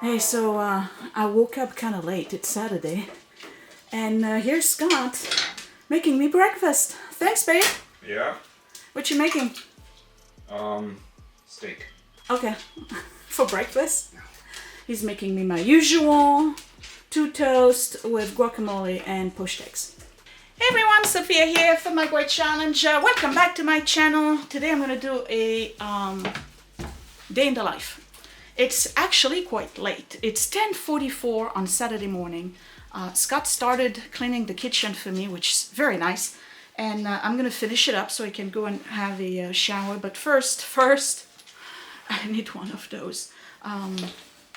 Hey, so I woke up kind of late. It's Saturday. And here's Scott making me breakfast. Thanks, babe. Yeah. What you making? Steak. Okay. For breakfast? He's making me my usual 2 toast with guacamole and poached eggs. Hey everyone, Sophia here for My Great Challenge. Welcome back to my channel. Today I'm going to do a day in the life. It's actually quite late. It's 10:44 on Saturday morning. Scott started cleaning the kitchen for me, which is very nice. And I'm going to finish it up so I can go and have a shower. But first, I need one of those.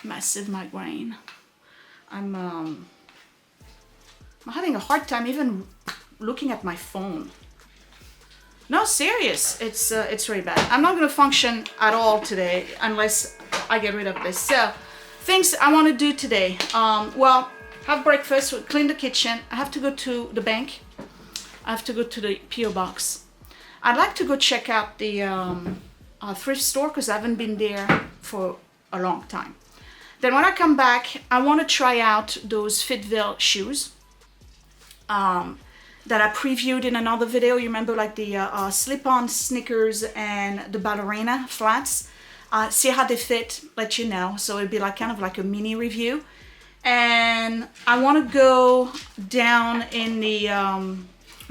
Massive migraine. I'm having a hard time even looking at my phone. No, serious. It's really bad. I'm not going to function at all today unless I get rid of this. So, things I want to do today. Well, have breakfast, clean the kitchen. I have to go to the bank. I have to go to the PO box. I'd like to go check out the thrift store because I haven't been there for a long time. Then when I come back, I want to try out those FitVille shoes that I previewed in another video. You remember, like the slip-on sneakers and the ballerina flats. See how they fit, let you know. So it'd be like kind of like a mini review. And I want to go down in the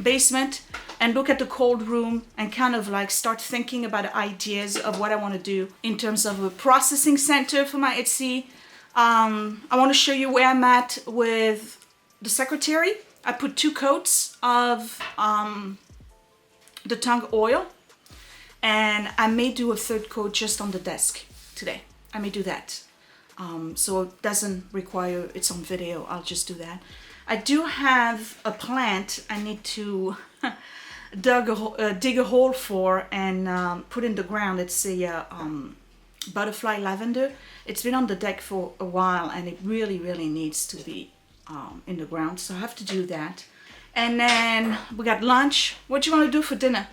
basement and look at the cold room and kind of like start thinking about ideas of what I want to do in terms of a processing center for my Etsy. I want to show you where I'm at with the secretary. I put 2 coats of the tongue oil, and I may do a 3rd coat just on the desk today. I may do that. So it doesn't require its own video. I'll just do that. I do have a plant I need to dig a hole for and put in the ground. It's a butterfly lavender. It's been on the deck for a while and it really needs to be in the ground. So I have to do that. And then we got lunch. What do you want to do for dinner?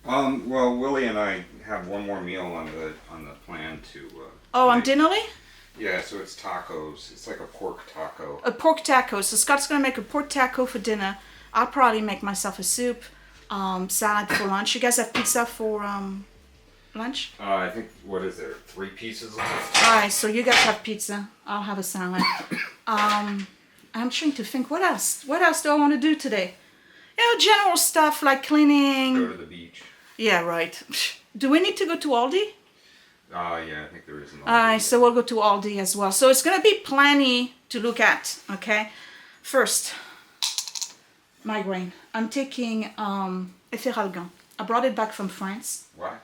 Well, Willie and I have one more meal on the plan to. On dinnerly? Yeah, so it's tacos. It's like a pork taco. A pork taco. So Scott's gonna make a pork taco for dinner. I'll probably make myself a soup, salad for lunch. You guys have pizza for lunch? I think, what is there, 3 pieces left? All right, so you guys have pizza. I'll have a salad. I'm trying to think, what else? What else do I want to do today? You know, general stuff like cleaning. Go to the beach. Yeah, right. Do we need to go to Aldi? Yeah, I think there is an Aldi. All right, so we'll go to Aldi as well. So it's going to be plenty to look at, okay? First, migraine. I'm taking Efferalgan. I brought it back from France. Why?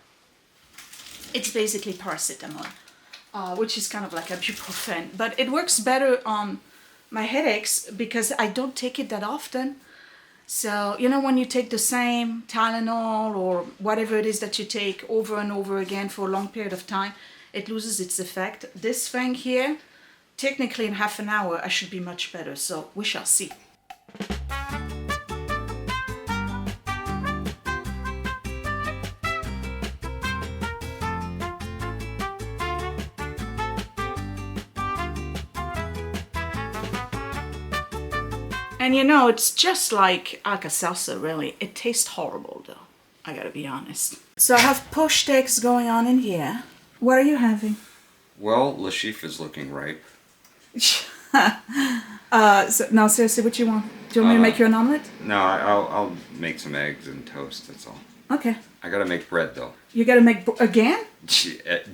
It's basically paracetamol, which is kind of like ibuprofen. But it works better on my headaches because I don't take it that often. So, you know, when you take the same Tylenol or whatever it is that you take over and over again for a long period of time, it loses its effect. This thing here, technically in half an hour, I should be much better. So we shall see. And you know, it's just like Alka-Seltzer, really. It tastes horrible, though. I gotta be honest. So I have poached eggs going on in here. What are you having? Well, Le Chiffre is looking ripe. No, seriously, what you want? Do you want me to make you an omelet? No, I'll make some eggs and toast, that's all. Okay. I gotta make bread, though. You gotta make again?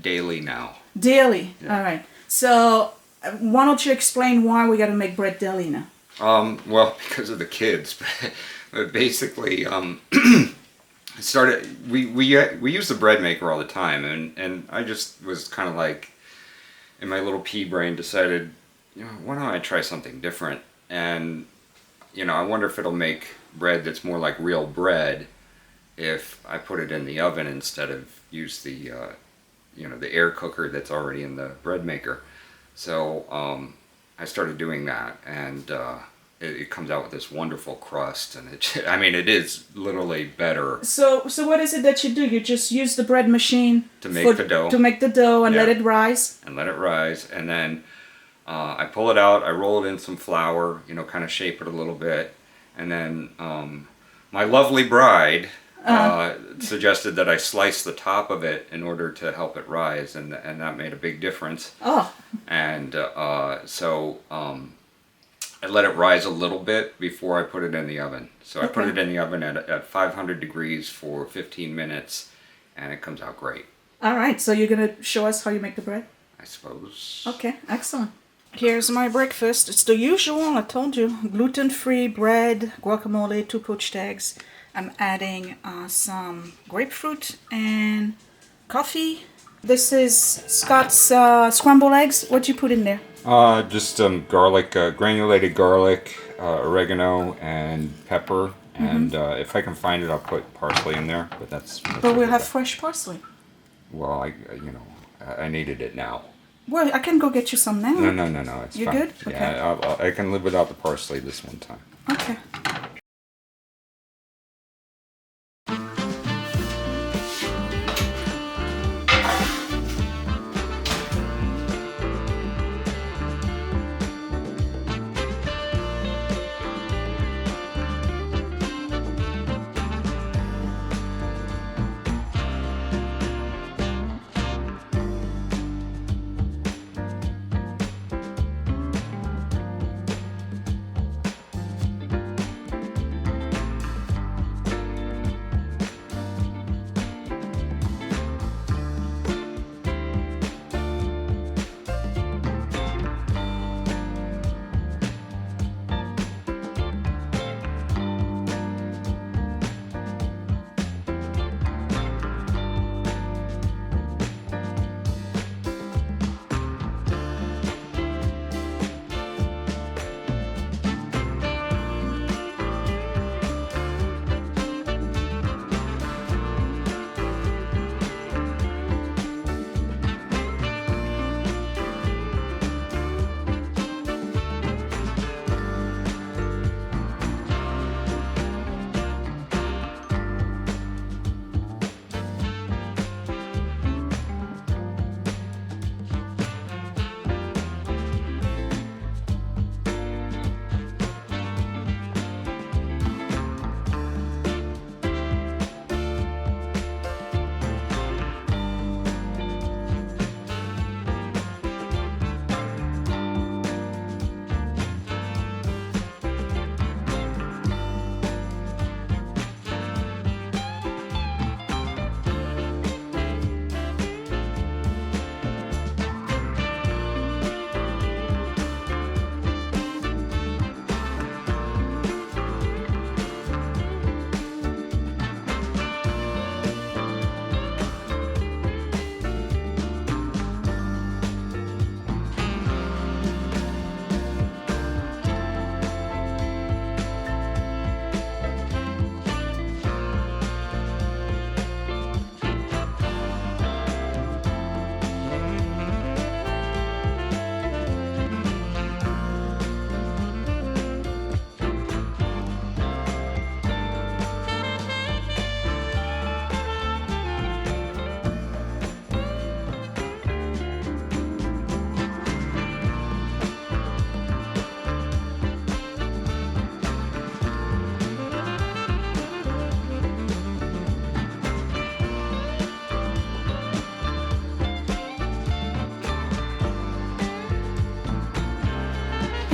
Daily now. Daily. Yeah. All right. So why don't you explain why we gotta make bread daily now? Well, because of the kids, but basically, we use the bread maker all the time, and I just was kind of like, in my little pea brain, decided, you know, why don't I try something different? And, you know, I wonder if it'll make bread that's more like real bread if I put it in the oven instead of use the, you know, the air cooker that's already in the bread maker. So, I started doing that, and it comes out with this wonderful crust, and I mean, it is literally better. So what is it that you do? You just use the bread machine to make the dough. To make the dough and let it rise? And let it rise, and then I pull it out, I roll it in some flour, you know, kind of shape it a little bit, and then my lovely bride suggested that I slice the top of it in order to help it rise, and that made a big difference. Oh. And so I let it rise a little bit before I put it in the oven. So I put it in the oven at 500 degrees for 15 minutes, and it comes out great. All right, so you're going to show us how you make the bread? I suppose. Okay, excellent. Here's my breakfast. It's the usual, I told you. Gluten-free bread, guacamole, 2 poached eggs. I'm adding some grapefruit and coffee. This is Scott's scrambled eggs. What do you put in there? Just garlic, granulated garlic, oregano, and pepper. And if I can find it, I'll put parsley in there. But that's But we'll have fresh parsley. Well, I needed it now. Well, I can go get you some now. No. It's You're fine. good? Okay. Yeah, I can live without the parsley this one time. Okay.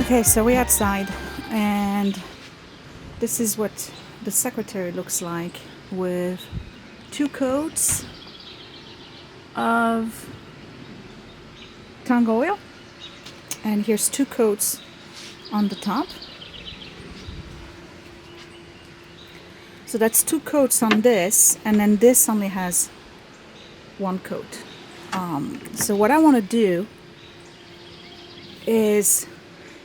Okay, so we're outside, and this is what the secretary looks like with 2 coats of tung oil, and here's 2 coats on the top. So that's 2 coats on this, and then this only has 1 coat. So what I want to do is,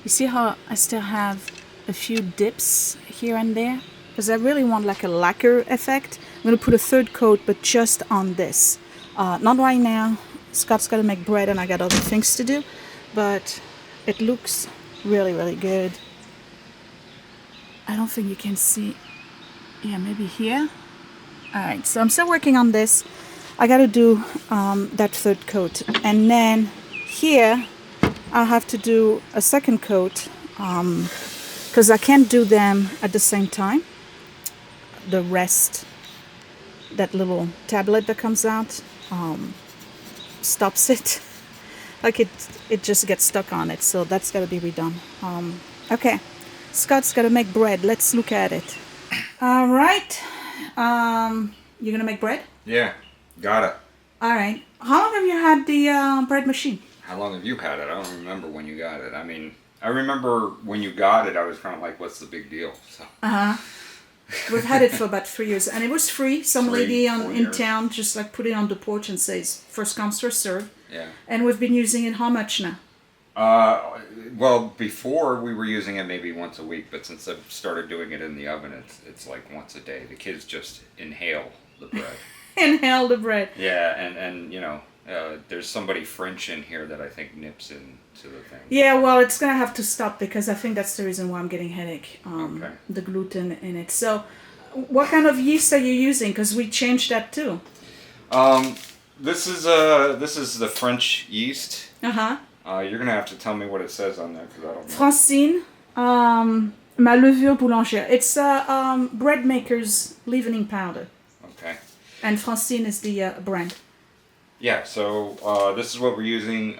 you see how I still have a few dips here and there? Because I really want like a lacquer effect. I'm going to put a 3rd coat, but just on this. Not right now. Scott's got to make bread and I got other things to do. But it looks really, really good. I don't think you can see. Yeah, maybe here. Alright, so I'm still working on this. I got to do that 3rd coat. And then here, I'll have to do a second coat because I can't do them at the same time. The rest, that little tablet that comes out, stops it. Like it just gets stuck on it, so that's got to be redone. Okay, Scott's got to make bread. Let's look at it. All right. You're gonna make bread? Yeah, got it. All right. How long have you had the bread machine? How long have you had it? I don't remember when you got it. I mean, I remember when you got it, I was kind of like, what's the big deal? So. We've had it for about 3 years, and it was free. Some lady in years. town just like put it on the porch and says, first comes, first serve. Yeah. And we've been using it how much now? Well, before we were using it maybe once a week, but since I've started doing it in the oven, it's like once a day. The kids just inhale the bread. Inhale the bread. Yeah, and you know, there's somebody French in here that I think nips into the thing. Yeah, well, it's gonna have to stop because I think that's the reason why I'm getting headache. Okay. The gluten in it. So, what kind of yeast are you using? Because we changed that too. This is the French yeast. You're gonna have to tell me what it says on there because I don't know. Francine, ma levure boulangère. It's a bread maker's leavening powder. Okay. And Francine is the brand. Yeah. So this is what we're using.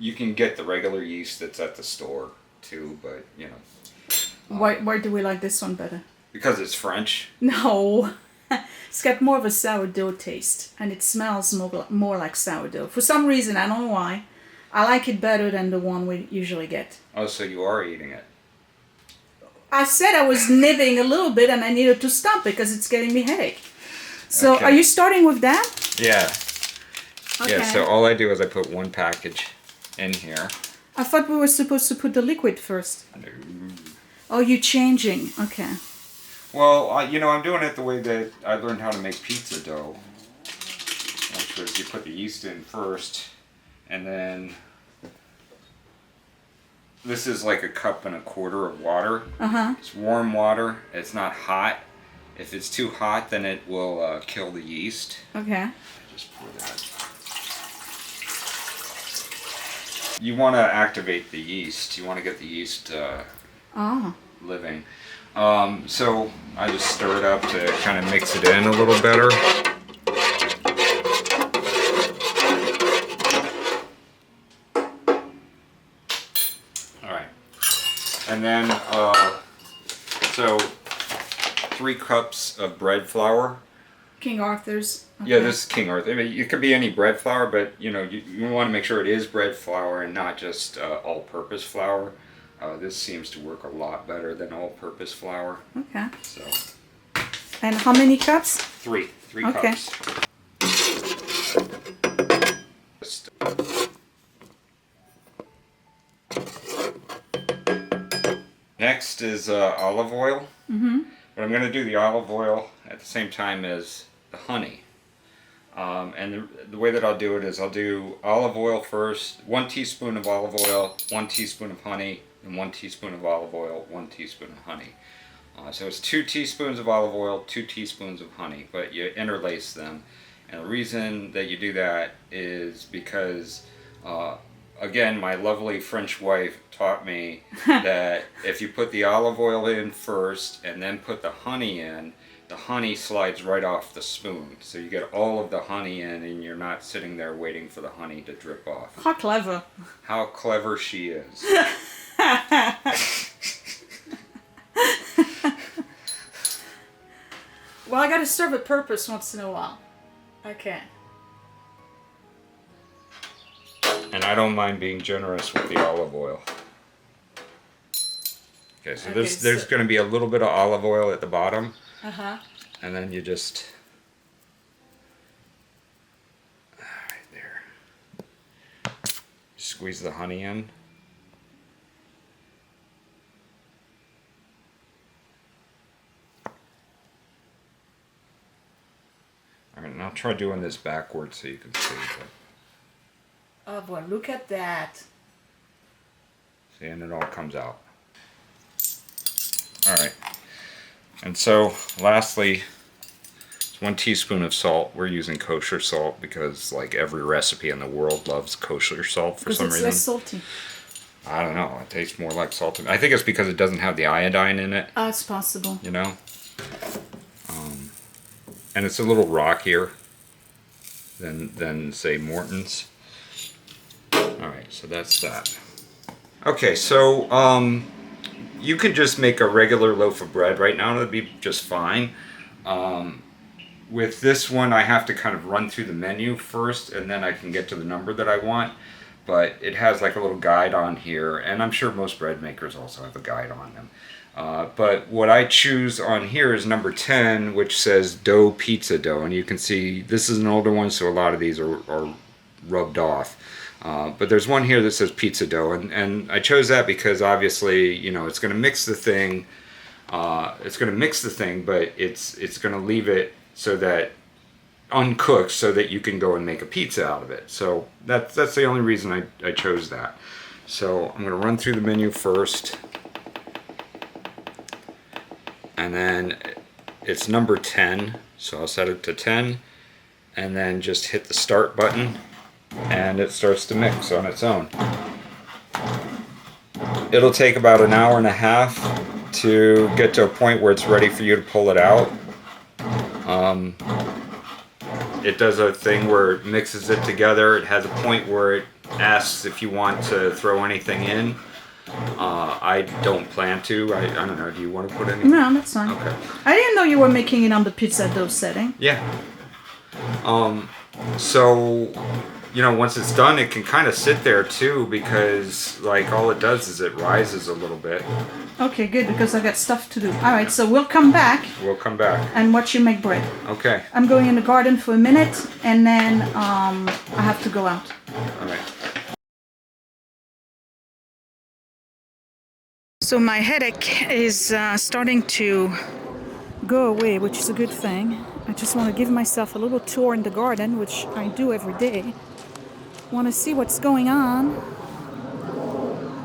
You can get the regular yeast that's at the store too, but you know. Why do we like this one better? Because it's French. No. It's got more of a sourdough taste, and it smells more like sourdough. For some reason, I don't know why. I like it better than the one we usually get. Oh, so you are eating it. I said I was nibbling a little bit, and I needed to stop because it's getting me headache. So, Okay. Are you starting with that? Yeah. Okay. Yeah, so all I do is I put one package in here. I thought we were supposed to put the liquid first. Oh, you're changing. Okay. Well, you know, I'm doing it the way that I learned how to make pizza dough. Which is you put the yeast in first, and then this is like 1.25 cups of water. It's warm water. It's not hot. If it's too hot, then it will kill the yeast. Okay. Just pour that. You want to activate the yeast. You want to get the yeast living. So I just stir it up to kind of mix it in a little better. All right. And then, so 3 cups of bread flour. King Arthur's. Okay. Yeah, this is King Arthur. I mean, it could be any bread flour, but you know, you want to make sure it is bread flour and not just all-purpose flour. This seems to work a lot better than all-purpose flour. Okay. So. And how many cups? 3 Okay. cups. Next is olive oil. But I'm going to do the olive oil at the same time as the honey. And the way that I'll do it is I'll do olive oil first, 1 teaspoon of olive oil, 1 teaspoon of honey, and 1 teaspoon of olive oil, 1 teaspoon of honey. So it's 2 teaspoons of olive oil, 2 teaspoons of honey, but you interlace them. And the reason that you do that is because, again, my lovely French wife taught me that if you put the olive oil in first and then put the honey in, the honey slides right off the spoon. So you get all of the honey in and you're not sitting there waiting for the honey to drip off. How clever. How clever she is. Well, I gotta serve a purpose once in a while. Okay. And I don't mind being generous with the olive oil. Okay, so there's going to be a little bit of olive oil at the bottom. And then you just... Right there. Squeeze the honey in. Alright, and I'll try doing this backwards so you can see. Oh boy, look at that. See, and it all comes out. Alright. And so, lastly, 1 teaspoon of salt. We're using kosher salt because like every recipe in the world loves kosher salt for some reason. Because it's less salty. I don't know. It tastes more like salt. I think it's because it doesn't have the iodine in it. It's possible. You know? And it's a little rockier than say Morton's. Alright, so that's that. Okay, so you could just make a regular loaf of bread right now. That'd be just fine. With this one, I have to kind of run through the menu first, and then I can get to the number that I want. But it has like a little guide on here, and I'm sure most bread makers also have a guide on them. But what I choose on here is number 10, which says dough pizza dough. And you can see this is an older one, so a lot of these are rubbed off. But there's one here that says pizza dough. And I chose that because obviously, you know, it's going to mix the thing. But it's going to leave it so that uncooked so that you can go and make a pizza out of it. So that's the only reason I chose that. So I'm going to run through the menu first. And then it's number 10, so I'll set it to 10, and then just hit the start button, and it starts to mix on its own. It'll take about an hour and a half to get to a point where it's ready for you to pull it out. It does a thing where it mixes it together. It has a point where it asks if you want to throw anything in. I don't plan to. I don't know. Do you want to put anything? No, that's fine. Okay. I didn't know you were making it on the pizza dough setting. Yeah. So, you know, once it's done, it can kind of sit there too because, like, all it does is it rises a little bit. Okay, good, because I got stuff to do. All right, so we'll come back. We'll come back. And watch you make bread. Okay. I'm going in the garden for a minute, and then I have to go out. All right. So my headache is starting to go away, which is a good thing. I just want to give myself a little tour in the garden, which I do every day. Want to see what's going on.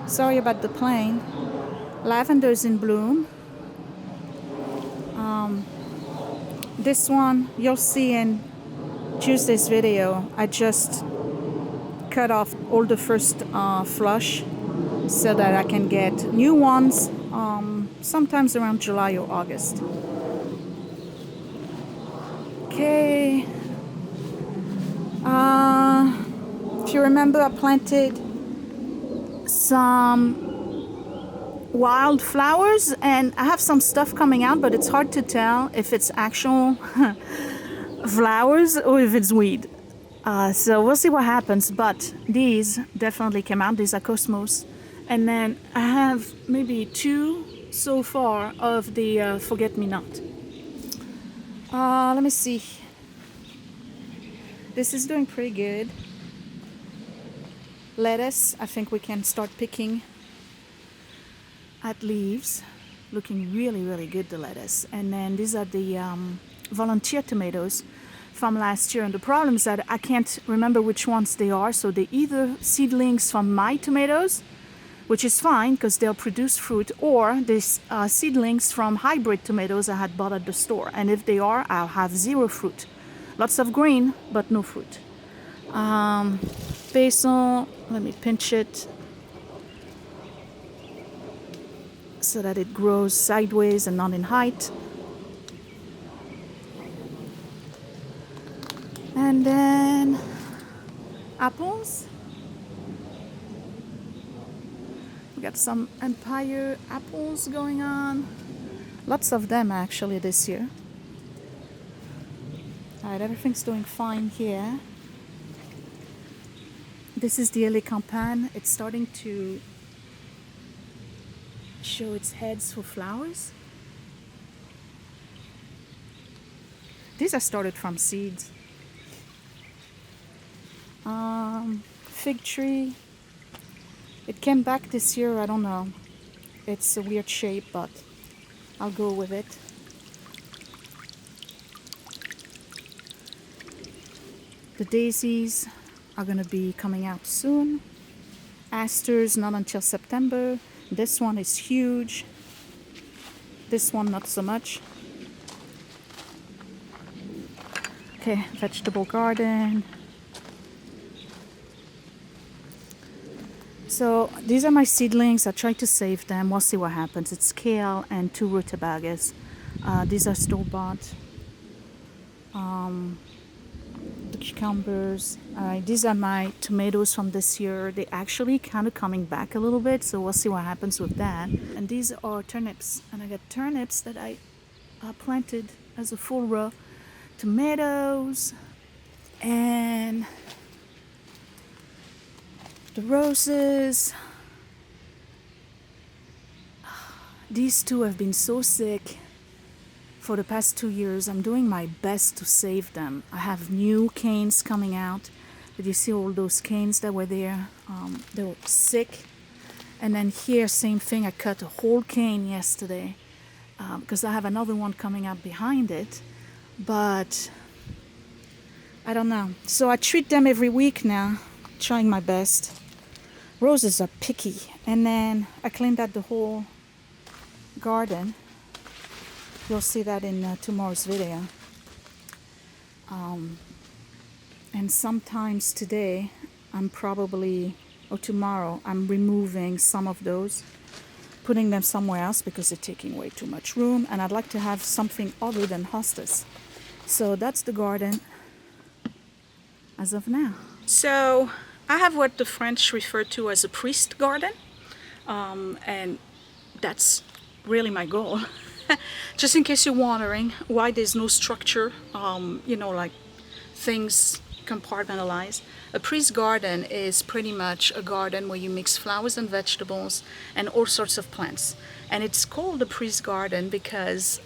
Sorry about the plane. Lavender's in bloom. This one you'll see in Tuesday's video. I just cut off all the first flush so that I can get new ones sometimes around July or August. Okay. If you remember, I planted some wildflowers and I have some stuff coming out, but it's hard to tell if it's actual flowers or if it's weed. So we'll see what happens, but these definitely came out. These are cosmos. And then I have maybe 2 so far of the forget-me-not. Let me see. This is doing pretty good. Lettuce, I think we can start picking at leaves. Looking really, really good, the lettuce. And then these are the volunteer tomatoes from last year. And the problem is that I can't remember which ones they are. So they're either seedlings from my tomatoes, which is fine because they'll produce fruit, or these seedlings from hybrid tomatoes I had bought at the store. And if they are, I'll have 0 fruit. Lots of green, but no fruit. Basil, let me pinch it so that it grows sideways and not in height. And then apples. We got some Empire apples going on. Lots of them actually this year. Alright, everything's doing fine here. This is the Campagne. It's starting to show its heads for flowers. These are started from seeds. Fig tree. It came back this year, I don't know. It's a weird shape, but I'll go with it. The daisies are going to be coming out soon. Asters not until September. This one is huge. This one not so much. Okay, vegetable garden. So these are my seedlings. I try to save them. We'll see what happens. It's kale and 2 rutabagas. These are store-bought. The cucumbers. These are my tomatoes from this year. They actually kind of coming back a little bit, so we'll see what happens with that. And these are turnips, and I got turnips that I planted as a full row. Tomatoes and the roses. These two have been so sick for the past 2 years. I'm doing my best to save them. I have new canes coming out. Did you see all those canes that were there? They were sick. And then here, same thing. I cut a whole cane yesterday because I have another one coming up behind it. But I don't know. So I treat them every week now, trying my best. Roses are picky. And then I cleaned out the whole garden. You'll see that in tomorrow's video. And sometimes today, or tomorrow, I'm removing some of those, putting them somewhere else because they're taking way too much room. And I'd like to have something other than hostas. So that's the garden as of now. So I have what the French refer to as a priest garden. And that's really my goal. Just in case you're wondering why there's no structure, like things compartmentalized. A priest garden is pretty much a garden where you mix flowers and vegetables and all sorts of plants. And it's called a priest garden because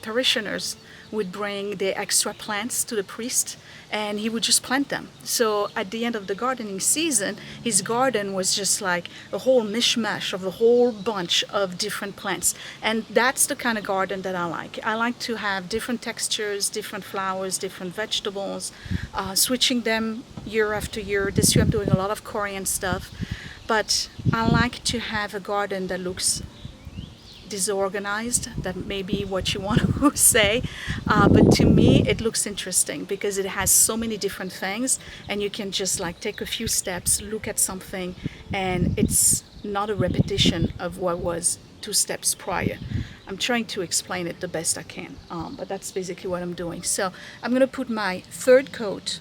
parishioners would bring their extra plants to the priest and he would just plant them. So at the end of the gardening season, his garden was just like a whole mishmash of a whole bunch of different plants. And that's the kind of garden that I like. I like to have different textures, different flowers, different vegetables, switching them year after year. This year I'm doing a lot of Korean stuff, but I like to have a garden that looks disorganized. That may be what you want to say, but to me it looks interesting because it has so many different things and you can just like take a few steps, look at something, and it's not a repetition of what was 2 steps prior. I'm trying to explain it the best I can, but that's basically what I'm doing. So I'm gonna put my 3rd coat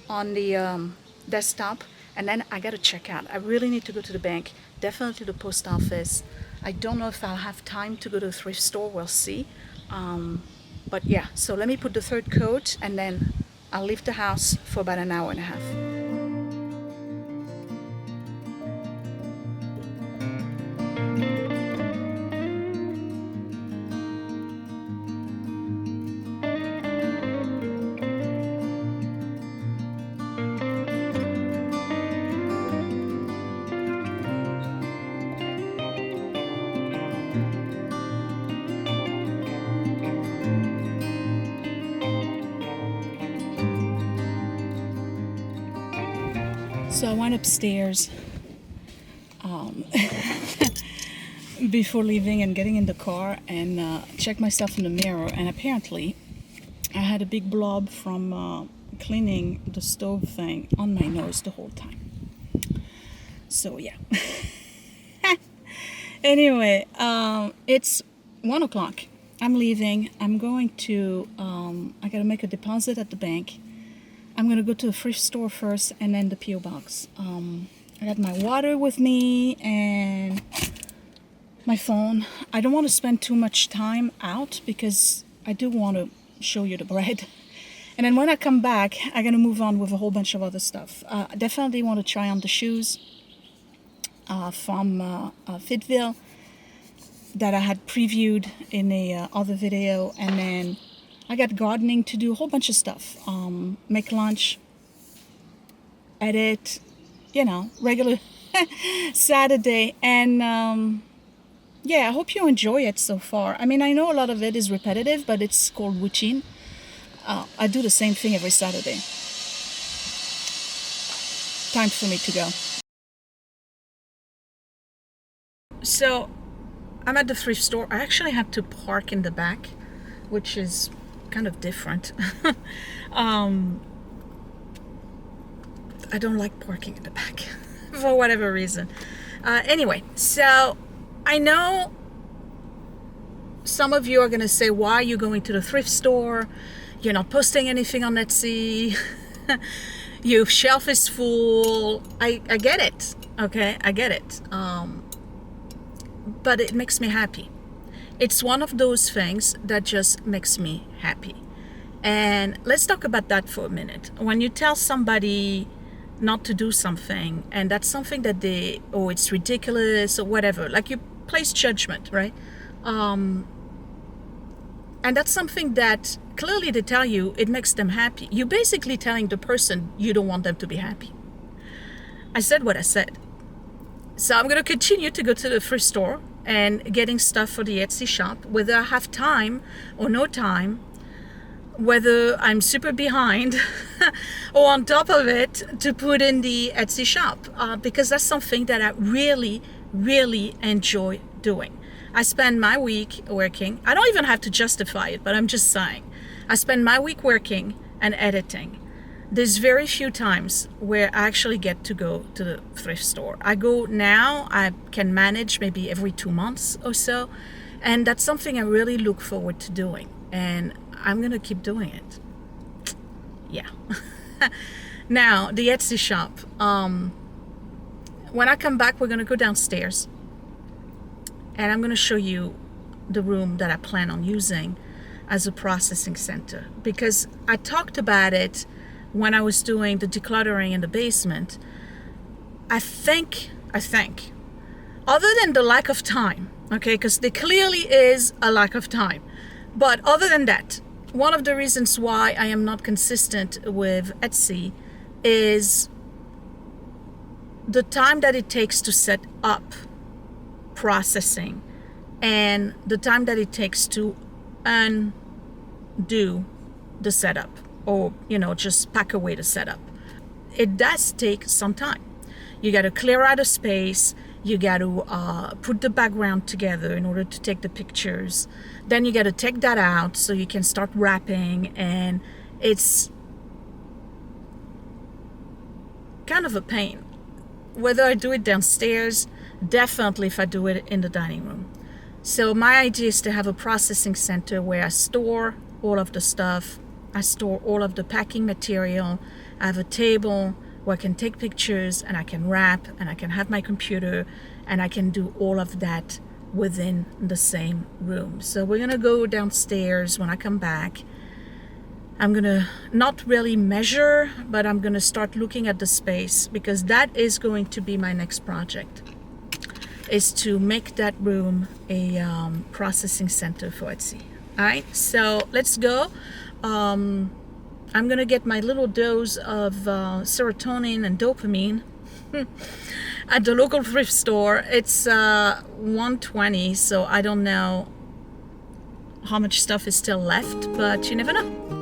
on the desktop, and then I gotta check out. I really need to go to the bank, definitely the post office. I don't know if I'll have time to go to the thrift store, we'll see. But yeah, so let me put the 3rd coat and then I'll leave the house for about an hour and a half. So I went upstairs before leaving and getting in the car and checked myself in the mirror, and apparently I had a big blob from cleaning the stove thing on my nose the whole time. So yeah. Anyway, it's 1 o'clock. I'm leaving. I'm going to, I gotta make a deposit at the bank. I'm gonna go to the thrift store first and then the P.O. box. I got my water with me and my phone. I don't want to spend too much time out because I do want to show you the bread. And then when I come back, I'm gonna move on with a whole bunch of other stuff. I definitely want to try on the shoes from FitVille that I had previewed in a other video, and then I got gardening to do, a whole bunch of stuff. Make lunch, edit, regular Saturday. And yeah, I hope you enjoy it so far. I mean, I know a lot of it is repetitive, but it's called routine. I do the same thing every Saturday. Time for me to go. So I'm at the thrift store. I actually had to park in the back, which is kind of different. I don't like parking in the back for whatever reason. Anyway, so I know some of you are going to say, why are you going to the thrift store? You're not posting anything on Etsy. Your shelf is full. I get it. Okay, I get it. But it makes me happy. It's one of those things that just makes me happy. And let's talk about that for a minute. When you tell somebody not to do something, and that's something that it's ridiculous or whatever, like you place judgment, right? And that's something that clearly they tell you it makes them happy. You're basically telling the person you don't want them to be happy. I said what I said. So I'm going to continue to go to the thrift store and getting stuff for the Etsy shop, whether I have time or no time, whether I'm super behind or on top of it to put in the Etsy shop, because that's something that I really, really enjoy doing. I spend my week working. I don't even have to justify it, but I'm just saying. I spend my week working and editing. There's very few times where I actually get to go to the thrift store. I go now, I can manage maybe every 2 months or so. And that's something I really look forward to doing. And I'm going to keep doing it. Yeah. Now, the Etsy shop. When I come back, we're going to go downstairs. And I'm going to show you the room that I plan on using as a processing center. Because I talked about it when I was doing the decluttering in the basement. I think, other than the lack of time, okay, because there clearly is a lack of time. But other than that, one of the reasons why I am not consistent with Etsy is the time that it takes to set up processing and the time that it takes to undo the setup, or just pack away the setup. It does take some time. You got to clear out a space, you got to put the background together in order to take the pictures, then you got to take that out so you can start wrapping, and it's kind of a pain. Whether I do it downstairs, definitely if I do it in the dining room. So my idea is to have a processing center where I store all of the stuff, I store all of the packing material, I have a table where I can take pictures and I can wrap and I can have my computer and I can do all of that within the same room. So we're gonna go downstairs when I come back. I'm gonna not really measure, but I'm gonna start looking at the space, because that is going to be my next project, is to make that room a processing center for Etsy. All right, so let's go. I'm gonna get my little dose of serotonin and dopamine at the local thrift store. It's $120, so I don't know how much stuff is still left, but you never know.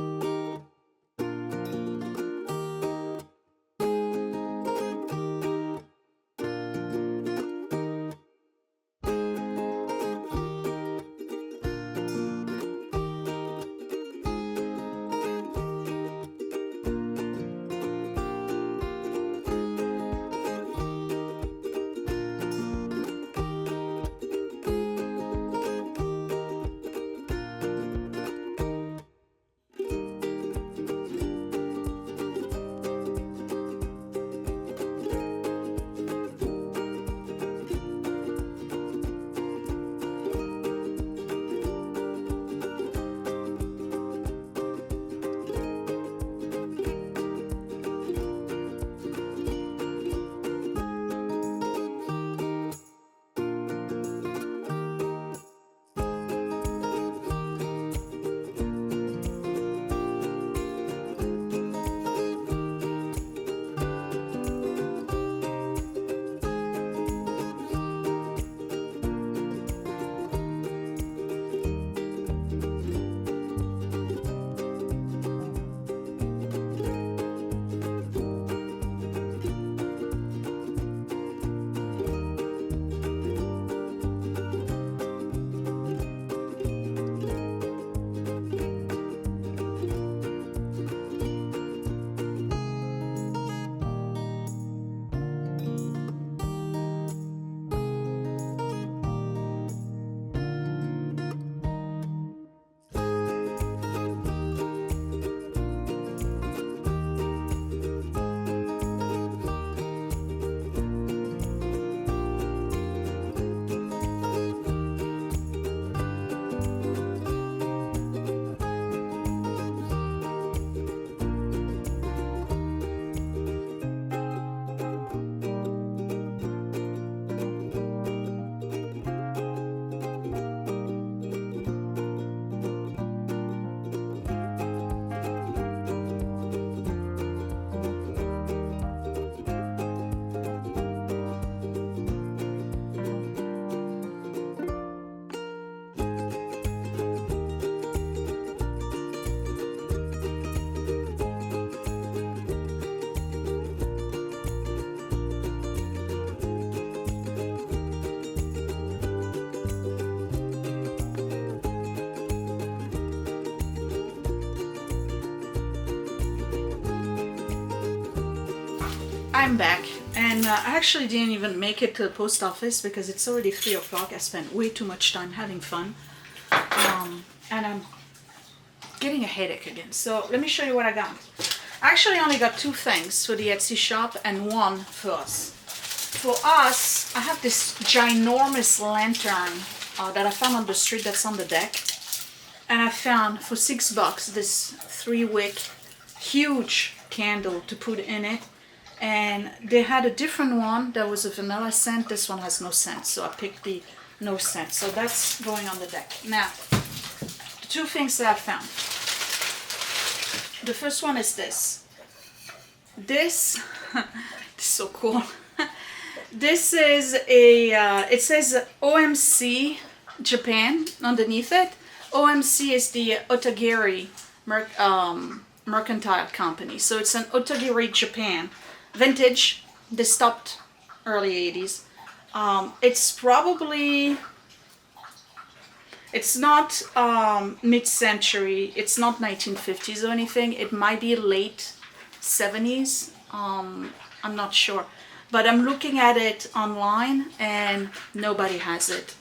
I'm back, and I actually didn't even make it to the post office because it's already 3 o'clock. I spent way too much time having fun, and I'm getting a headache again. So let me show you what I got. I actually only got 2 things for the Etsy shop and 1 for us. For us, I have this ginormous lantern that I found on the street that's on the deck, and I found for $6 this 3-wick huge candle to put in it. And they had a different one that was a vanilla scent. This one has no scent, so I picked the no scent. So that's going on the deck. Now, the 2 things that I found. The first one is this. This is so cool. This is a, it says OMC Japan underneath it. OMC is the Otagiri mercantile company. So it's an Otagiri Japan. Vintage. They stopped early 80s. It's probably, it's not mid-century, it's not 1950s or anything. It might be late 70s. I'm not sure, but I'm looking at it online and nobody has it.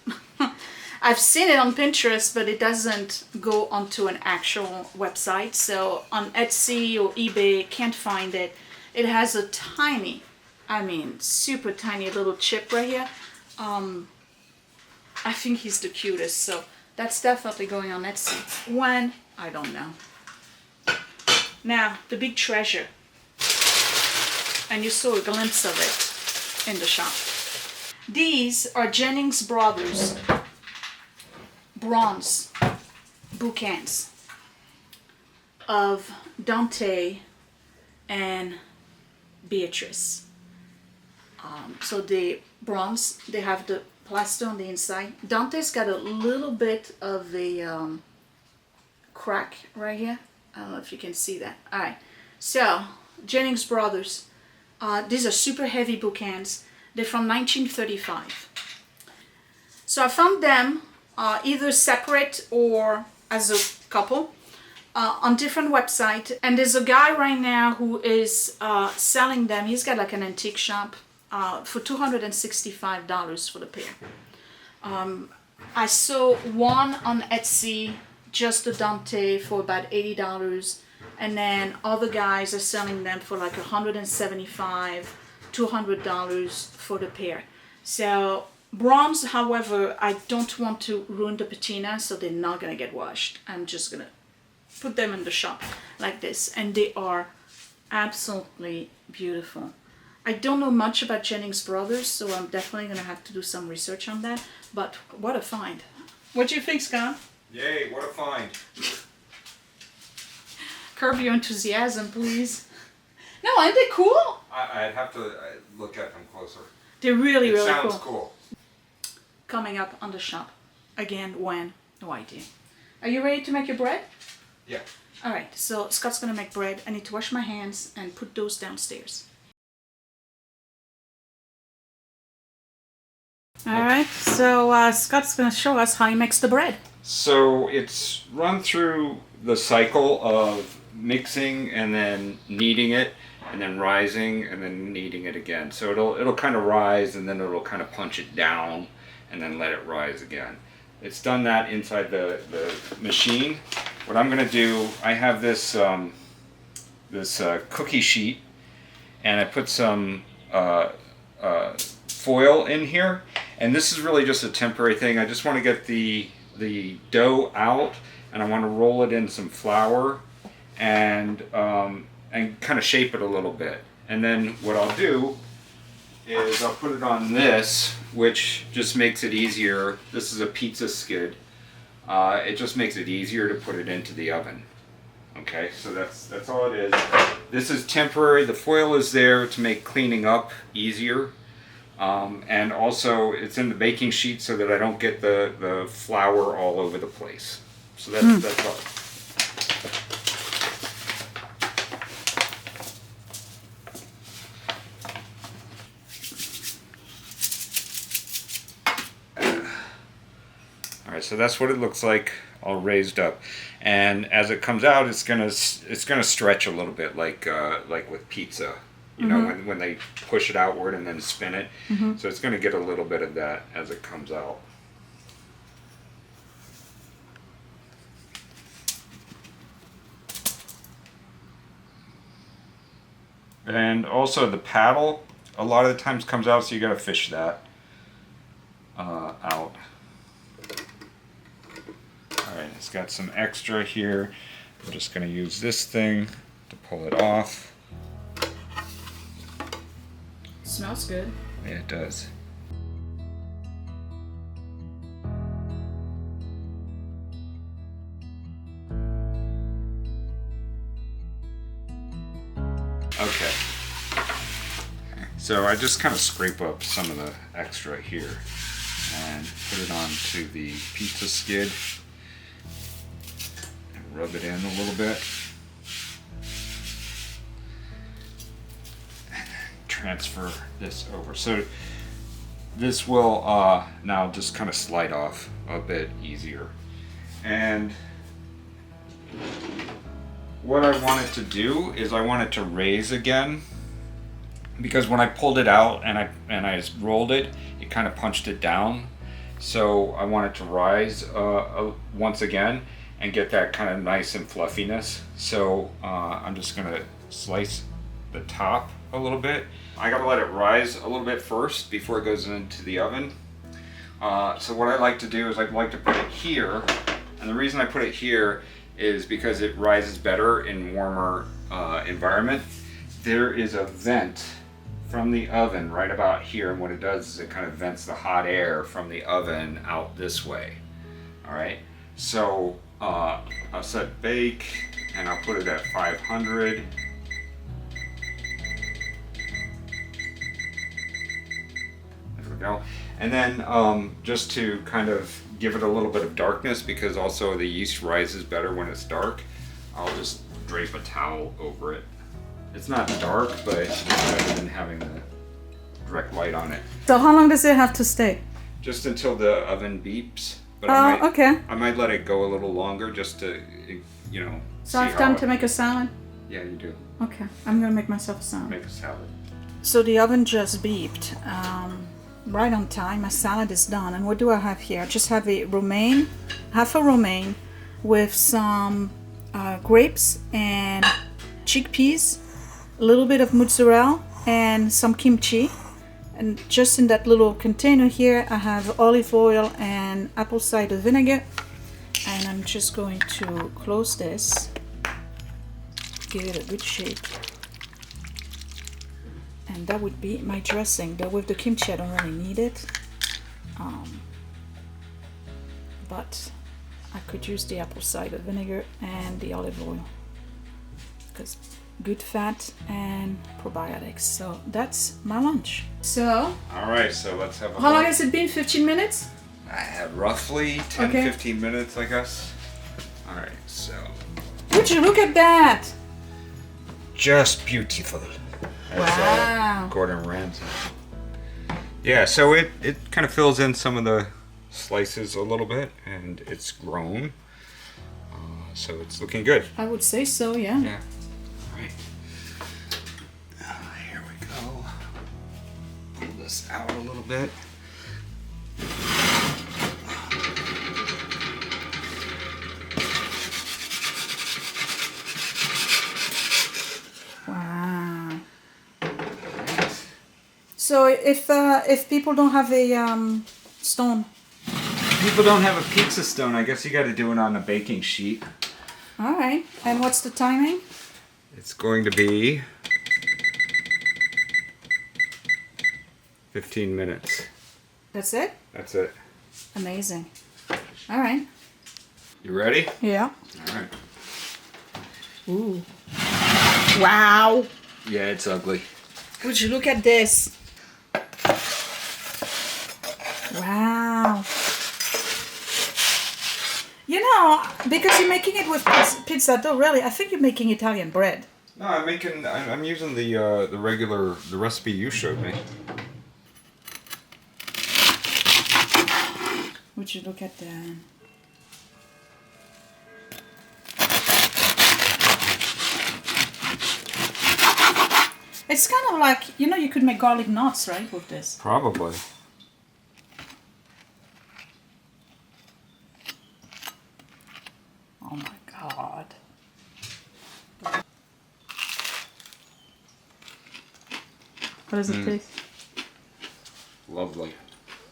I've seen it on Pinterest, but it doesn't go onto an actual website. So on Etsy or eBay, can't find it. It has a tiny, I mean, super tiny little chip right here. I think he's the cutest, so that's definitely going on Etsy. When? I don't know. Now, the big treasure. And you saw a glimpse of it in the shop. These are Jennings Brothers bronze bouquets of Dante and Beatrice. So the bronze, they have the plaster on the inside. Dante's got a little bit of a crack right here. I don't know if you can see that. Alright, so Jennings Brothers. These are super heavy bouquets. They're from 1935. So I found them either separate or as a couple. On different websites, and there's a guy right now who is selling them. He's got like an antique shop for $265 for the pair. I saw one on Etsy, just the Dante, for about $80, and then other guys are selling them for like $175, $200 for the pair. So bronze, however, I don't want to ruin the patina, so they're not gonna get washed. I'm just gonna put them in the shop like this, and they are absolutely beautiful. I don't know much about Jennings Brothers, so I'm definitely gonna have to do some research on that, but what a find. What do you think, Scott? Yay, what a find. Curb your enthusiasm, please. No, aren't they cool? I'd have to look at them closer. They're really, really cool. It sounds cool. Coming up on the shop. Again, when? No idea. Are you ready to make your bread? Yeah. Alright, so Scott's gonna make bread. I need to wash my hands and put those downstairs. Alright, so Scott's gonna show us how he makes the bread. So it's run through the cycle of mixing and then kneading it and then rising and then kneading it again. So it'll kind of rise and then it'll kind of punch it down and then let it rise again. It's done that inside the machine. What I'm going to do, I have this cookie sheet, and I put some foil in here, and this is really just a temporary thing. I just want to get the dough out, and I want to roll it in some flour and kind of shape it a little bit. And then what I'll do is I'll put it on this, which just makes it easier. This is a pizza skid. It just makes it easier to put it into the oven. Okay, so that's all it is. This is temporary. The foil is there to make cleaning up easier. And also it's in the baking sheet so that I don't get the flour all over the place. So that's all. Alright, so that's what it looks like all raised up. And as it comes out, it's gonna stretch a little bit like with pizza. you know, when they push it outward and then spin it. So it's going to get a little bit of that as it comes out. And also the paddle, a lot of the times comes out, so you got to fish that out. Alright, it's got some extra here. I'm just going to use this thing to pull it off. Smells good. Yeah, it does. Okay. So I just kind of scrape up some of the extra here and put it onto the pizza skid and rub it in a little bit. And transfer this over. So this will now just kind of slide off a bit easier. And what I wanted to do is I wanted to raise again, because when I pulled it out and I rolled it, it kind of punched it down. So I wanted to rise once again and get that kind of nice and fluffiness. So I'm just gonna slice the top a little bit. I gotta let it rise a little bit first before it goes into the oven. So what I like to do is I like to put it here, and the reason I put it here is because it rises better in warmer environment. There is a vent from the oven right about here, and what it does is it kind of vents the hot air from the oven out this way. All right, so I'll set bake and I'll put it at 500. There we go. And then just to kind of give it a little bit of darkness, because also the yeast rises better when it's dark, I'll just drape a towel over it. It's not dark, but it's better than having the direct light on it. So how long does it have to stay? Just until the oven beeps. But Okay. I might let it go a little longer just to, you know. So I have time to make a salad? Yeah, you do. Okay, I'm gonna make myself a salad. Make a salad. So the oven just beeped. Right on time. My salad is done. And what do I have here? I just have a romaine, half a romaine with some grapes and chickpeas, a little bit of mozzarella and some kimchi. And just in that little container here, I have olive oil and apple cider vinegar. And I'm just going to close this, give it a good shake. And that would be my dressing. Though with the kimchi I don't really need it, but I could use the apple cider vinegar and the olive oil because good fat and probiotics. So that's my lunch. So all right, so let's have a how long has it been? 15 minutes? I have roughly 10-15 minutes, I guess. All right, so Would you look at that? just beautiful. That's, Wow. Gordon Ramsay. Yeah, so it kind of fills in some of the slices a little bit, and it's grown. So it's looking good. I would say so, yeah. Yeah. All right. Here we go. Pull this out a little bit. Wow. So if people don't have a stone. People don't have a pizza stone. I guess you got to do it on a baking sheet. All right. And what's the timing? It's going to be 15 minutes. That's it? That's it. Amazing. All right. You ready? Yeah. All right. Ooh. Wow. Yeah, it's ugly. Would you look at this? Wow. You know, because you're making it with pizza dough, really, I think you're making Italian bread. No, I'm using the recipe you showed me. Would you look at that? It's kind of like, you know, you could make garlic knots, right, with this. Probably. Oh my God. How does it taste? Lovely.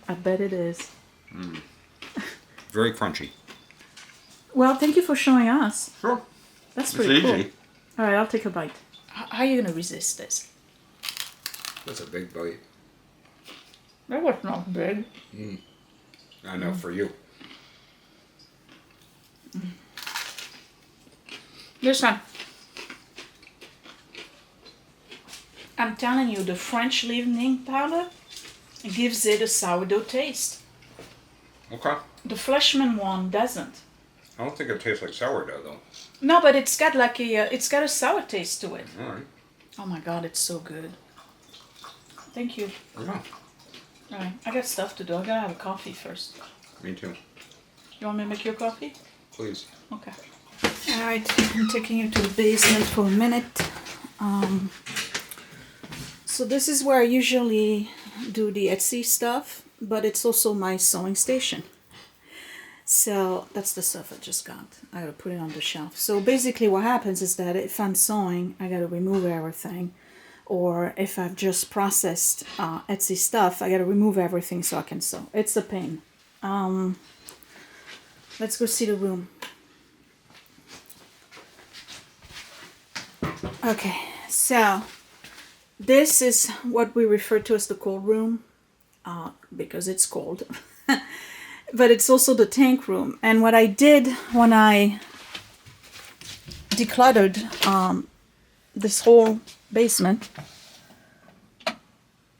I bet it is. Very crunchy. Well, thank you for showing us. Sure. That's It's pretty cool. easy. All right, I'll take a bite. How are you going to resist this? That's a big bite. That was not big. I know, for you. Listen. I'm telling you, the French leavening powder gives it a sourdough taste. Okay. The Fleshman one doesn't. I don't think it tastes like sourdough, though. No, but it's got like it's got a sour taste to it. All right. Oh my God, it's so good. Thank you. Yeah. All right, I got stuff to do. I gotta have a coffee first. Me too. You want me to make your coffee? Please. Okay. All right, I'm taking you to the basement for a minute. So this is where I usually do the Etsy stuff, but it's also my sewing station. So that's the stuff I just got. I gotta put it on the shelf. So basically what happens is that if I'm sewing, I gotta remove everything. Or if I've just processed Etsy stuff, I gotta remove everything so I can sew. It's a pain. Let's go see the room. Okay, so this is what we refer to as the cold room, because it's cold. But it's also the tank room. And what I did when I decluttered this whole basement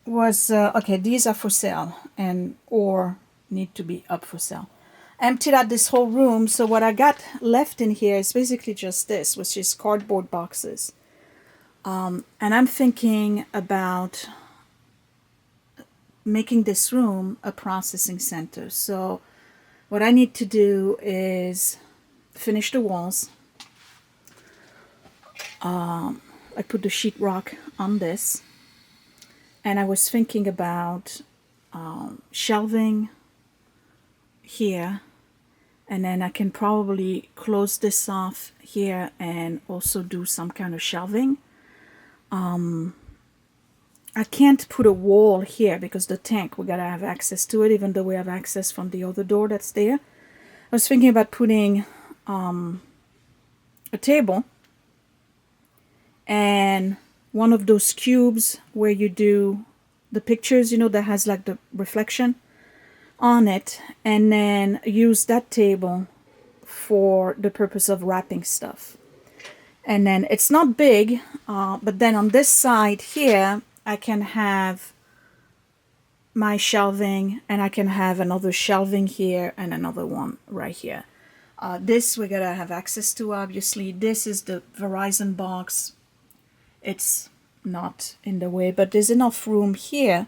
was, okay, these are for sale and or need to be up for sale. Emptied out this whole room, so what I got left in here is basically just this, which is cardboard boxes. And I'm thinking about making this room a processing center. So what I need to do is finish the walls. I put the sheetrock on this, and I was thinking about shelving here, and then I can probably close this off here and also do some kind of shelving. I can't put a wall here because the tank, we gotta have access to it, even though we have access from the other door that's there. I was thinking about putting a table and one of those cubes where you do the pictures, you know, that has like the reflection on it, and then use that table for the purpose of wrapping stuff. And then it's not big, but then on this side here, I can have my shelving, and I can have another shelving here and another one right here. This we gotta have access to, obviously. This is the Verizon box. It's not in the way, but there's enough room here.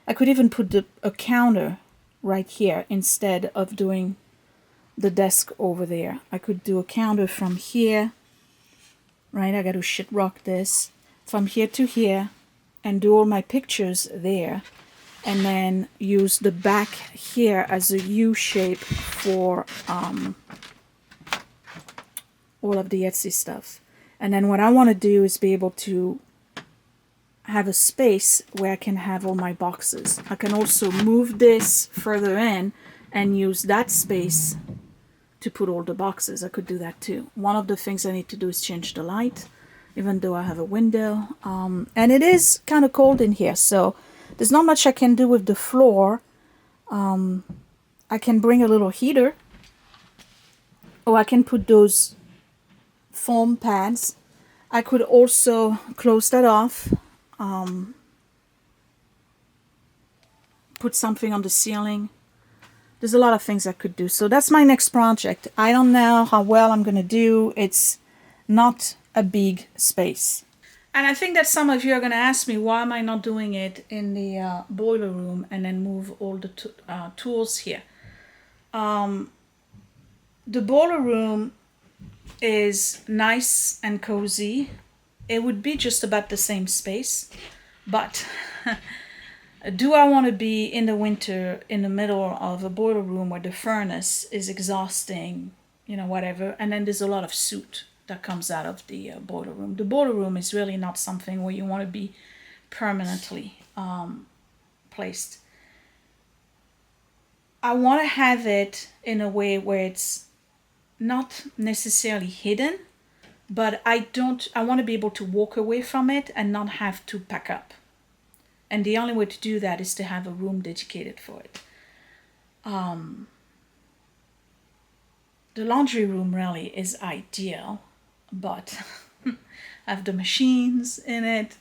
I could even put a counter right here instead of doing the desk over there. I could do a counter from here, right? I got to sheetrock this from here to here and do all my pictures there, and then use the back here as a U shape for all of the Etsy stuff. And then what I want to do is be able to have a space where I can have all my boxes. I can also move this further in and use that space to put all the boxes. I could do that too. One of the things I need to do is change the light, even though I have a window. And it is kind of cold in here, so there's not much I can do with the floor. I can bring a little heater, or I can put those foam pads. I could also close that off, put something on the ceiling. There's a lot of things I could do. So that's my next project. I don't know how well I'm going to do. It's not a big space. And I think that some of you are going to ask me, why am I not doing it in the boiler room and then move all the tools here? The boiler room is nice and cozy, it would be just about the same space, but do I want to be in the winter in the middle of a boiler room where the furnace is exhausting, you know, whatever, and then there's a lot of soot that comes out of the boiler room. The boiler room is really not something where you want to be permanently placed. I want to have it in a way where it's not necessarily hidden, but I want to be able to walk away from it and not have to pack up. And the only way to do that is to have a room dedicated for it. The laundry room really is ideal, but I have the machines in it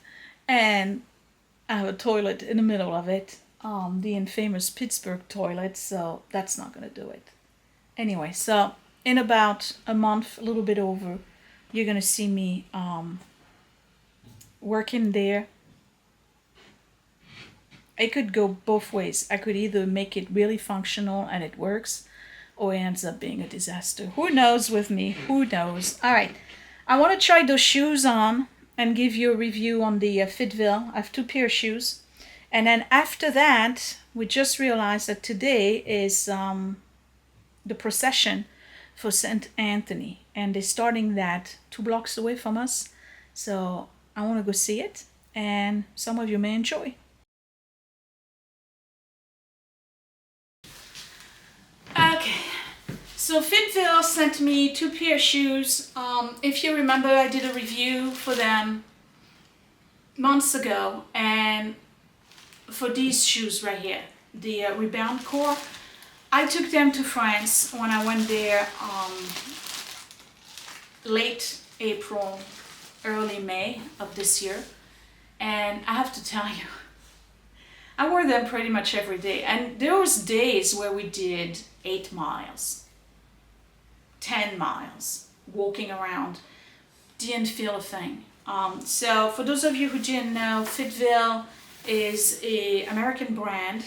and I have a toilet in the middle of it, the infamous Pittsburgh toilet, so that's not going to do it. Anyway, so in about a month, a little bit over, you're going to see me working there. It could go both ways. I could either make it really functional and it works, or it ends up being a disaster. Who knows with me? Who knows? All right. I want to try those shoes on and give you a review on the FitVille. I have 2 pair of shoes. And then after that, we just realized that today is the procession for St. Anthony. And they're starting that 2 blocks away from us. So I want to go see it. And some of you may enjoy. Okay, so FitVille sent me 2 pair of shoes. If you remember, I did a review for them months ago, and for these shoes right here, the Rebound Core, I took them to France when I went there late April, early May of this year, and I have to tell you, I wore them pretty much every day, and there was days where we did 8 miles, 10 miles, walking around, didn't feel a thing. So for those of you who didn't know, FitVille is an American brand.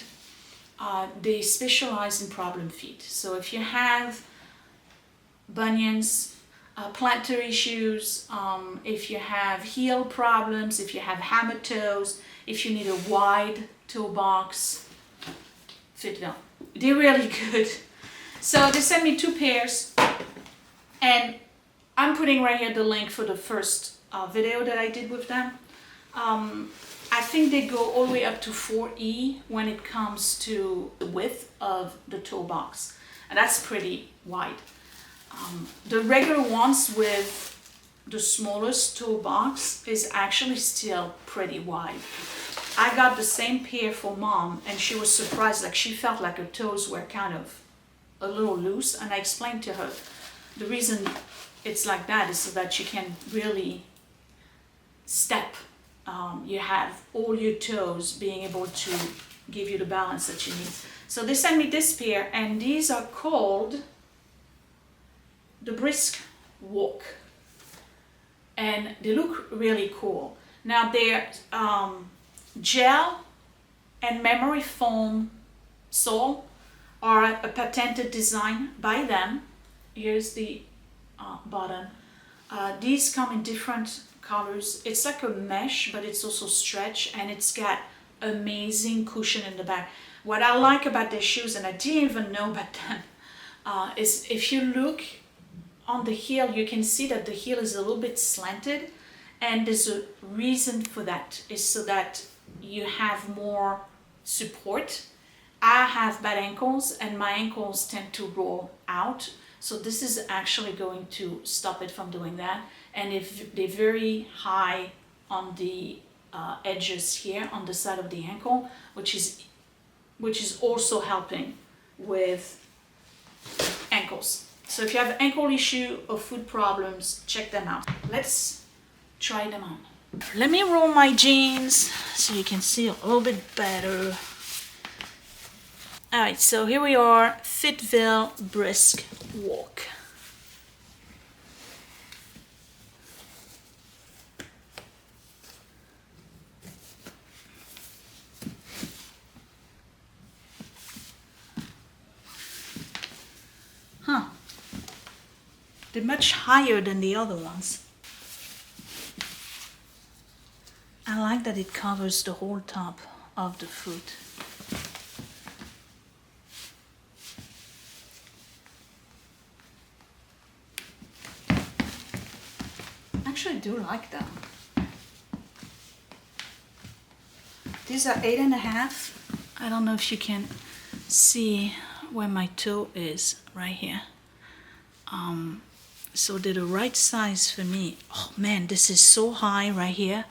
They specialize in problem feet. So if you have bunions, plantar issues, if you have heel problems, if you have hammer toes, if you need a wide toe box, FitVille. They're really good. So they sent me 2 pairs, and I'm putting right here the link for the first video that I did with them. I think they go all the way up to 4E when it comes to the width of the toe box, and that's pretty wide. The regular ones with the smallest toe box is actually still pretty wide. I got the same pair for Mom, and she was surprised, like she felt like her toes were kind of a little loose, and I explained to her the reason it's like that is so that you can really step. You have all your toes being able to give you the balance that you need. So they sent me this pair, and these are called the Brisk Walk, and they look really cool. Now they're gel and memory foam sole are a patented design by them. Here's the button. These come in different colors. It's like a mesh, but it's also stretch, and it's got amazing cushion in the back. What I like about their shoes, and I didn't even know about them, is if you look on the heel, you can see that the heel is a little bit slanted, and there's a reason for that. Is so that you have more support. I have bad ankles, and my ankles tend to roll out, so this is actually going to stop it from doing that. And if they're very high on the edges here on the side of the ankle, which is also helping with ankles. So if you have ankle issue or foot problems, check them out. Let's try them on. Let me roll my jeans so you can see a little bit better. All right, so here we are, FitVille Brisk Walk. They're much higher than the other ones. like that it covers the whole top of the foot. Actually, I do like them. These are 8.5. I don't know if you can see where my toe is right here. So they're the right size for me. Oh man, this is so high right here.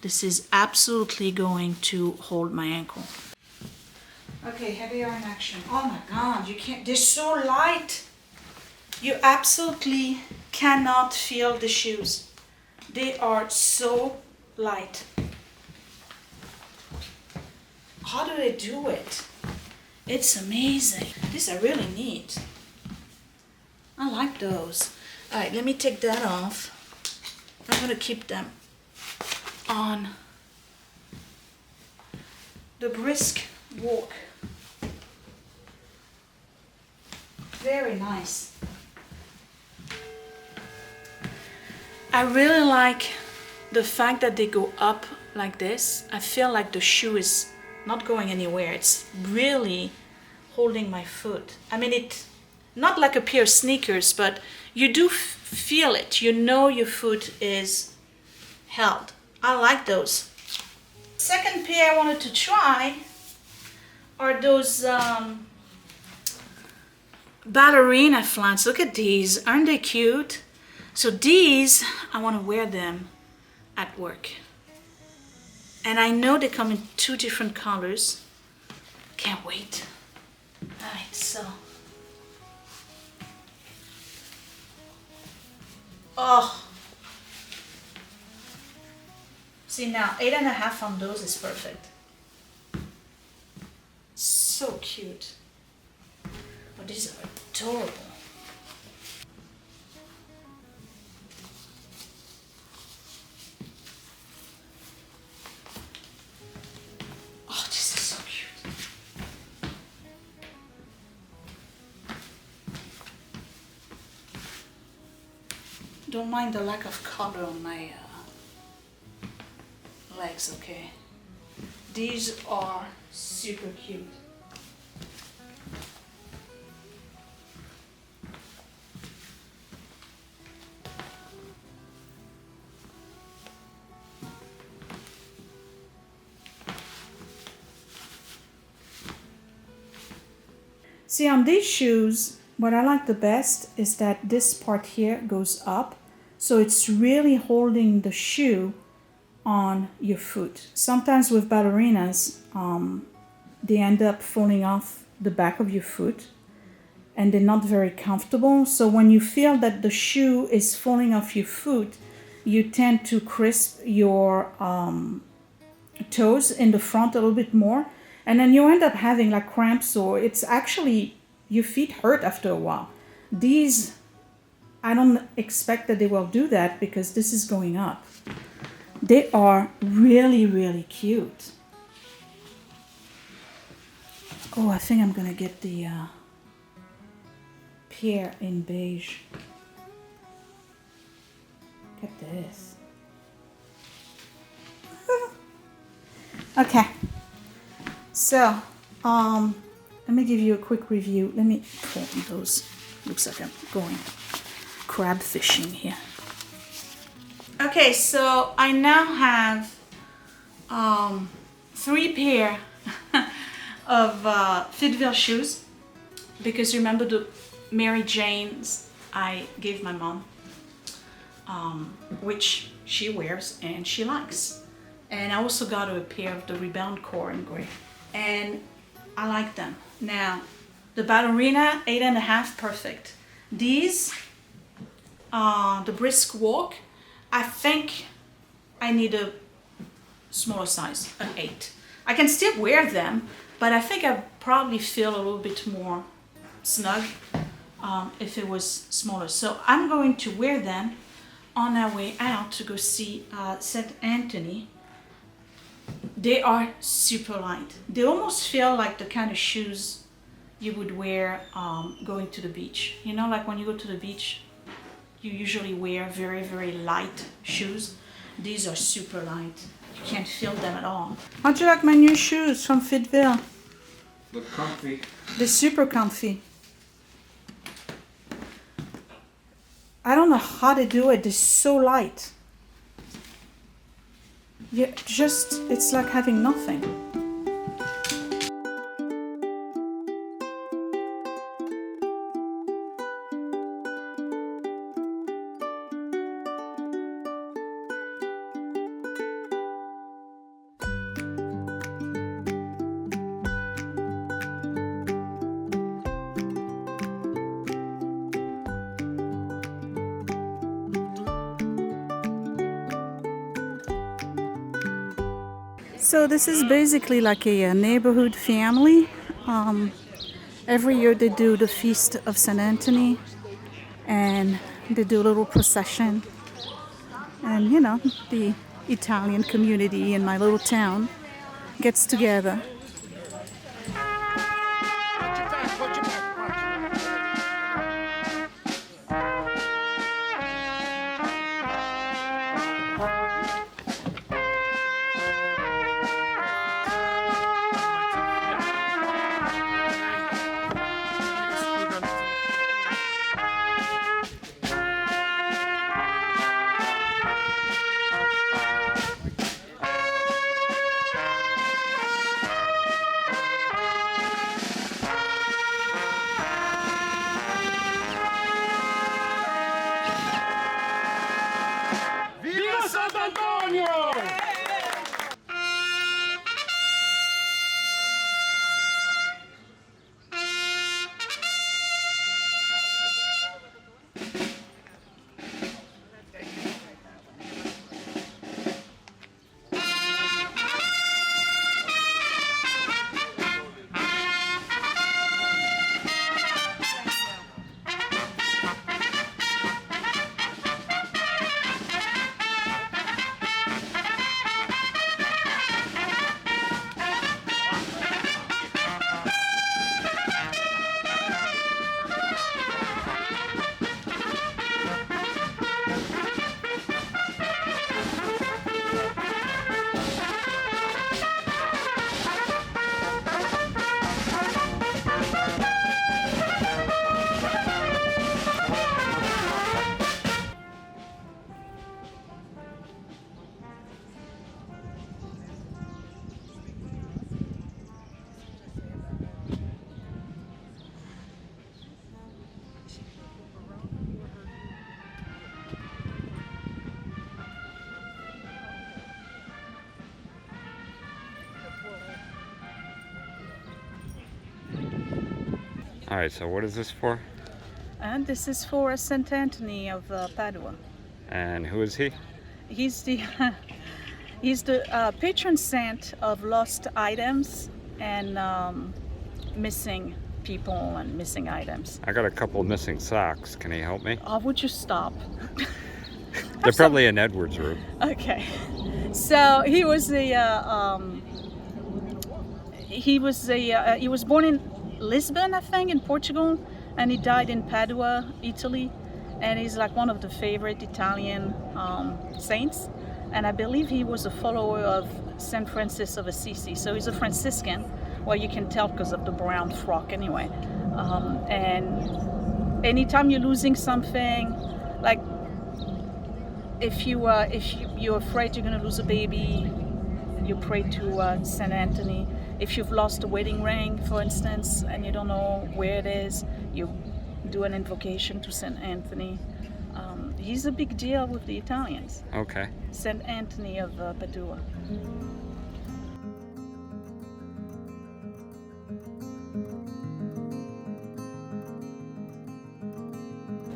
This is absolutely going to hold my ankle. Okay, heavier in action. Oh my God, you can't, they're so light. You absolutely cannot feel the shoes. They are so light. How do they do it? It's amazing. These are really neat. I like those. All right, let me take that off. I'm gonna keep them on. The brisk walk. Very nice. I really like the fact that they go up like this. I feel like the shoe is not going anywhere. It's really holding my foot. I mean, it's not like a pair of sneakers, but you do feel it. You know your foot is held. I like those. Second pair I wanted to try are those ballerina flats. Look at these. Aren't they cute? So these, I want to wear them at work. And I know they come in 2 different colors. Can't wait. All right, so. Oh. See now, 8.5 on those is perfect. So cute. Oh, these are adorable. Oh, this is so cute. Don't mind the lack of color on my legs, okay? These are super cute. See, on these shoes, what I like the best is that this part here goes up. So it's really holding the shoe on your foot. Sometimes with ballerinas, they end up falling off the back of your foot and they're not very comfortable. So when you feel that the shoe is falling off your foot, you tend to crisp your toes in the front a little bit more. And then you end up having like cramps, or it's actually, your feet hurt after a while. These, I don't expect that they will do that because this is going up. They are really, really cute. Oh, I think I'm gonna get the pair in beige. Look at this. Okay. So, let me give you a quick review. Let me pull those. Looks like I'm going crab fishing here. Okay, so I now have 3 pair of FitVille shoes, because remember the Mary Janes I gave my mom, which she wears and she likes. And I also got her a pair of the Rebound Core in gray, and I like them. Now, the ballerina 8.5, perfect. These, the brisk walk, I think I need a smaller size, an 8. I can still wear them, but I think I probably feel a little bit more snug if it was smaller. So I'm going to wear them on our way out to go see St. Anthony. They are super light. They almost feel like the kind of shoes you would wear going to the beach. You know, like when you go to the beach, you usually wear very, very light shoes. These are super light. You can't feel them at all. How'd you like my new shoes from FitVille? Look comfy. They're super comfy. I don't know how they do it. They're so light. Yeah, it's like having nothing. So this is basically like a neighborhood family. Every year they do the Feast of St. Anthony and they do a little procession. And you know, the Italian community in my little town gets together. All right, so what is this for? And this is for St. Anthony of Padua. And who is he? He's the patron saint of lost items and missing people and missing items. I got a couple missing socks. Can he help me? Oh, would you stop? They're probably in Edward's room. Okay. So he was born in Lisbon, I think, in Portugal, and he died in Padua, Italy, and he's like one of the favorite Italian saints. And I believe he was a follower of Saint Francis of Assisi, so he's a Franciscan. Well, you can tell because of the brown frock, anyway. And anytime you're losing something, like if you're afraid you're gonna lose a baby, you pray to Saint Anthony. If you've lost a wedding ring, for instance, and you don't know where it is, you do an invocation to Saint Anthony. He's a big deal with the Italians. Okay. Saint Anthony of Padua.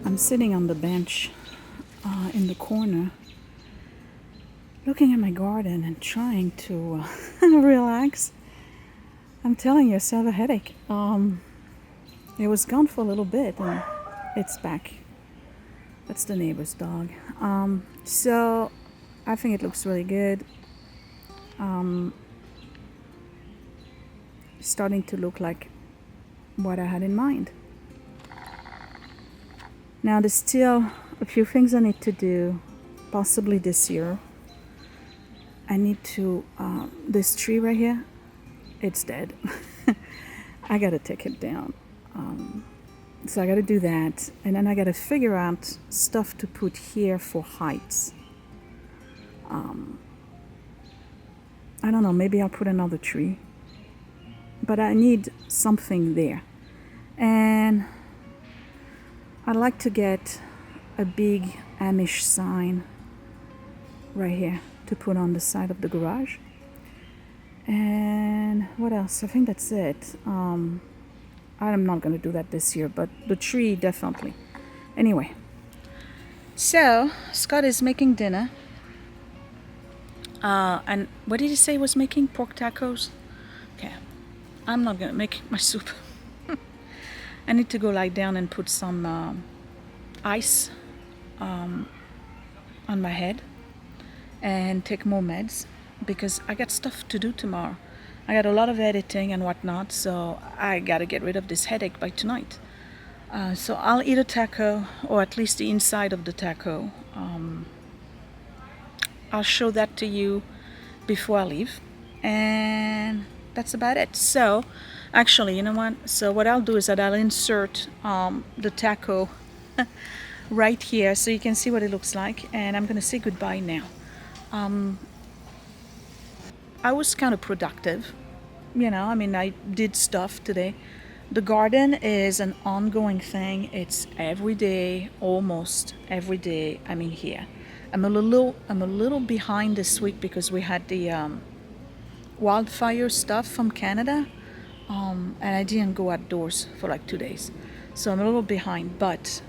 I'm sitting on the bench in the corner, looking at my garden and trying to relax. I'm telling you, I still have a headache. It was gone for a little bit and it's back. That's the neighbor's dog. So I think it looks really good. Starting to look like what I had in mind. Now there's still a few things I need to do, possibly this year. I need to, this tree right here, it's dead. I gotta take it down. So I gotta do that, and then I gotta figure out stuff to put here for heights. I don't know, maybe I'll put another tree, but I need something there. And I'd like to get a big Amish sign right here to put on the side of the garage. And what else? I think that's it. I'm not gonna do that this year, but the tree definitely. Anyway, so Scott is making dinner. And what did he say he was making? Pork tacos? Okay, I'm not gonna make my soup. I need to go lie down and put some ice on my head and take more meds because I got stuff to do tomorrow. I got a lot of editing and whatnot, so I gotta get rid of this headache by tonight. So I'll eat a taco, or at least the inside of the taco. I'll show that to you before I leave, and that's about it. So actually, you know what? So what I'll do is that I'll insert the taco right here so you can see what it looks like, and I'm gonna say goodbye now. I was kind of productive, you know, I mean, I did stuff today. The garden is an ongoing thing. It's every day, almost every day I'm in here. I'm a little behind this week because we had the wildfire stuff from Canada, and I didn't go outdoors for like 2 days. So I'm a little behind, but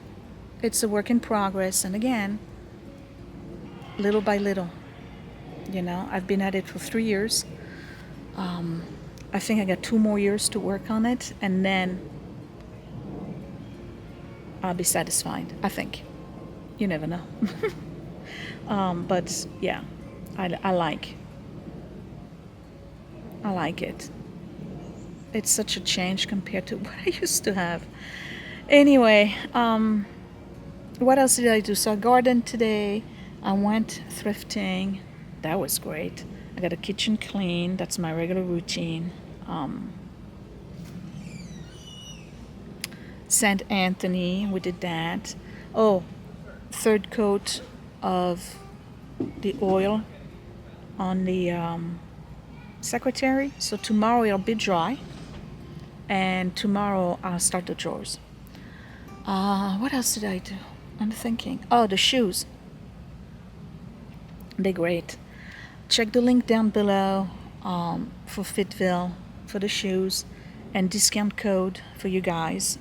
it's a work in progress. And again, little by little, you know, I've been at it for 3 years. I think I got 2 more years to work on it, and then I'll be satisfied, I think. You never know. But yeah, I like it. It's such a change compared to what I used to have. Anyway, what else did I do? So I gardened today. I went thrifting. That was great. I got a kitchen clean. That's my regular routine. St. Anthony, we did that. Oh, 3rd coat of the oil on the secretary. So tomorrow it'll be dry, and tomorrow I'll start the drawers. What else did I do? I'm thinking. Oh, the shoes. They're great. Check the link down below for FitVille for the shoes, and discount code for you guys.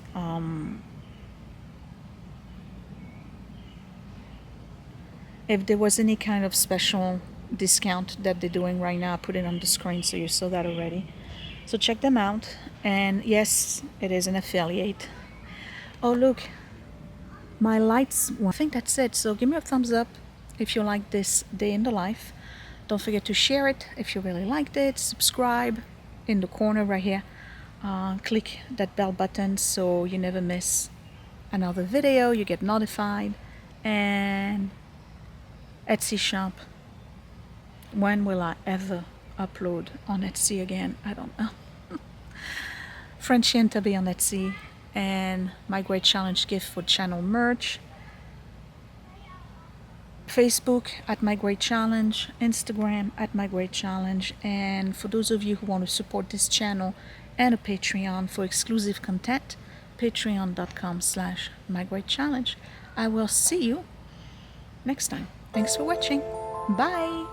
If there was any kind of special discount that they're doing right now, I put it on the screen so you saw that already. So check them out. And yes, it is an affiliate. Oh, look, my lights. I think that's it. So give me a thumbs up if you like this day in the life. Don't forget to share it if you really liked it. Subscribe in the corner right here. Click that bell button so you never miss another video. You get notified. And Esty Shop. When will I ever upload on Etsy again? I don't know. Frenchie and Tabby on Etsy, and My Great Challenge gift for channel merch. Facebook at My Great Challenge, Instagram at My Great Challenge, and for those of you who want to support this channel, and a Patreon for exclusive content, patreon.com/mygreatchallenge. I will see you next time. Thanks for watching. Bye.